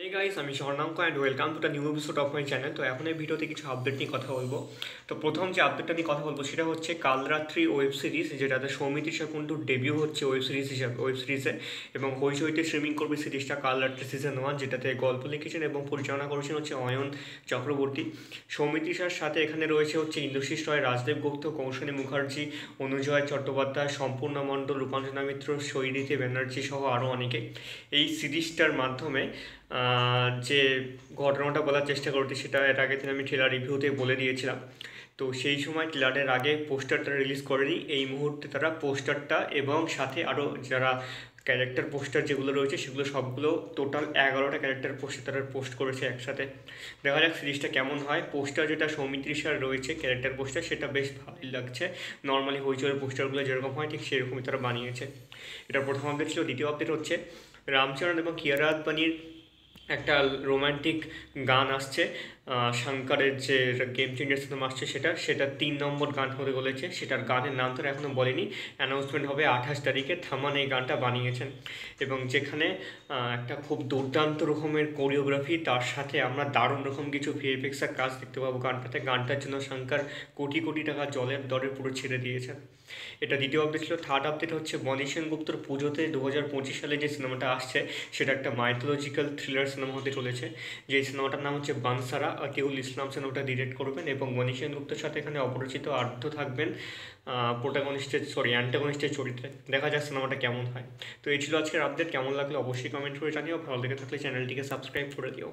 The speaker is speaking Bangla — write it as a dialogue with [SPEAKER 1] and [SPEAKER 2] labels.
[SPEAKER 1] হে গাইস, আমি Swarnanka and welcome to the new episode of my channel. তো এখন এই ভিডিওতে কিছু আপডেট নিয়ে কথা বলবো। তো প্রথম যে আপডেটটা নিয়ে কথা বলবো সেটা হচ্ছে কালরাত্রি ওয়েব সিরিজ, যেটাতে সৌমিত্রিষা কুণ্ডুর ডেবিউ হচ্ছে ওয়েব সিরিজে, এবং হইচইতে স্ট্রিমিং করবে সিরিজটা কালরাত্রি সিজন 1, যেটাতে গল্প লিখেছেন এবং পরিচালনা করেছেন হচ্ছে অয়ন চক্রবর্তী। সৌমিত্রিষার সাথে এখানে রয়েছে হচ্ছে ইন্দ্রশিস রয়, রাজদেব গুপ্ত, কৌশানী মুখার্জি, অনুজয় চট্টোপাধ্যায়, সম্পূর্ণা মণ্ডল, রূপাঞ্জনা মিত্র, সৈরিতি ব্যানার্জি সহ আরও অনেকে। এই সিরিজটার মাধ্যমে যে ঘটনাটা বলার চেষ্টা করছি সেটা এর আগের দিন আমি ট্রেলার রিভিউতে বলে দিয়েছিলাম। তো সেই সময় ট্রেলারের আগে পোস্টারটা রিলিজ করেনি, এই মুহূর্তে তারা পোস্টারটা এবং সাথে আরও যারা ক্যারেক্টার পোস্টার যেগুলো রয়েছে সেগুলো সবগুলো টোটাল 11টা ক্যারেক্টার পোস্টার তারা পোস্ট করেছে একসাথে। দেখা যাক সিরিজটা কেমন হয়। পোস্টার যেটা সৌমিত্রিষার রয়েছে ক্যারেক্টার পোস্টার, সেটা বেশ ভালোই লাগছে। নর্মালি হইচইয়ের পোস্টারগুলো যেরকম হয় ঠিক সেরকমই তারা বানিয়েছে। এটা প্রথম আপডেট ছিল। দ্বিতীয় আপডেট হচ্ছে রামচরণ এবং কিয়ারা আদবানির একটা রোমান্টিক গান আসছে। শঙ্করের যে গেম চেঞ্জার সিনেমা আসছে সেটা 3 নম্বর গান হতে বলেছে। সেটার গানের নাম তো এখনও বলেনি, অ্যানাউন্সমেন্ট হবে 28 তারিখে। থামান এই গানটা বানিয়েছেন, এবং যেখানে একটা খুব দুর্দান্ত রকমের কোরিওগ্রাফি, তার সাথে আমরা দারুণ রকম কিছু ভিএফএক্সের কাজ দেখতে পাবো গানটাতে। গানটার জন্য শঙ্কর কোটি কোটি টাকা জলের দরে পুরো ছেড়ে দিয়েছেন। এটা দ্বিতীয় আপডেট ছিল। থার্ড আপডেট হচ্ছে বনি সেনগুপ্তর পুজোতে 2025 সালে যে সিনেমাটা আসছে সেটা একটা মাইথোলজিক্যাল থ্রিলার সিনেমা হতে চলেছে। যে সিনেমাটার নাম হচ্ছে বানসারা। আতিউল ইসলাম সিনেমাটা ডিরেক্ট করবেন, এবং বনি সেনগুপ্তের সাথে এখানে অপরিচিত আর্দ্র থাকবেন অ্যান্টাগনিস্টের চরিত্রে। দেখা যাক সিনেমাটা কেমন হয়। তো এই ছিল আজকের আপডেট। কেমন লাগলো অবশ্যই কমেন্ট করে জানিও। ভালো লেগে থাকলে চ্যানেলটিকে সাবস্ক্রাইব করে দিও।